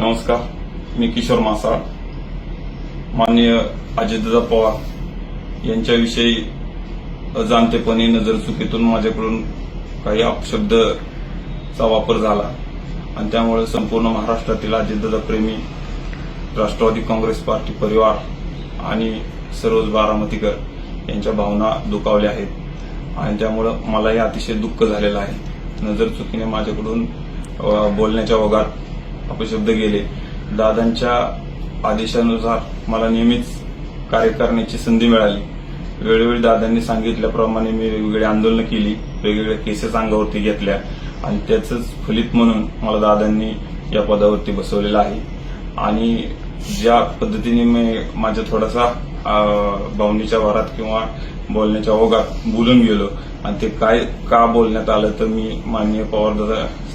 नमस्कार, मी किशोर मासाळ. माननीय अजितदादा पवार यांच्याविषयी अजाणतेपणे नजरचुकीतून माझ्याकडून काही अपशब्दचा वापर झाला आणि त्यामुळे संपूर्ण महाराष्ट्रातील अजितदादा प्रेमी, राष्ट्रवादी काँग्रेस पार्टी परिवार आणि सर्वच बारामतीकर यांच्या भावना दुखावल्या आहेत आणि त्यामुळे मलाही अतिशय दुःख झालेलं आहे. नजरचुकीने माझ्याकडून बोलण्याच्या ओघात अपशब्द गेले. दादांच्या आदेशानुसार मला नेहमीच कार्य करण्याची संधी मिळाली. वेळोवेळी दादांनी सांगितल्याप्रमाणे मी वेगवेगळी आंदोलनं केली, वेगवेगळ्या केसेस अंगावरती घेतल्या आणि त्याचंच फलित म्हणून मला दादांनी या पदावरती बसवलेलं आहे. आणि ज्या पद्धतीने मी माझ्या थोडासा भावनेच्या भरात किंवा बोलण्याच्या ओघात बोलून गेलो आणि ते काय का बोलण्यात आलं तर मी माननीय पवार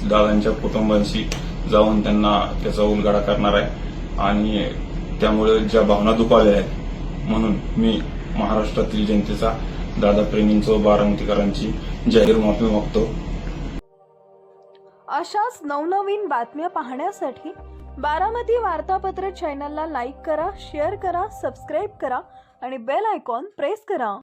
दादांच्या कुटुंबांशी जाऊन त्यांना त्याचा उलगडा करणार आहे आणि त्यामुळे ज्या भावना दुखावल्या आहेत म्हणून मी महाराष्ट्रातील जनतेचा, दादा प्रेमींचं, बारामतीकरांची जाहीर माफी मागतो. अशाच नवनवीन बातम्या पाहण्यासाठी बारामती वार्तापत्र चॅनलला लाईक करा, शेअर करा, सबस्क्राईब करा आणि बेल आयकॉन प्रेस करा.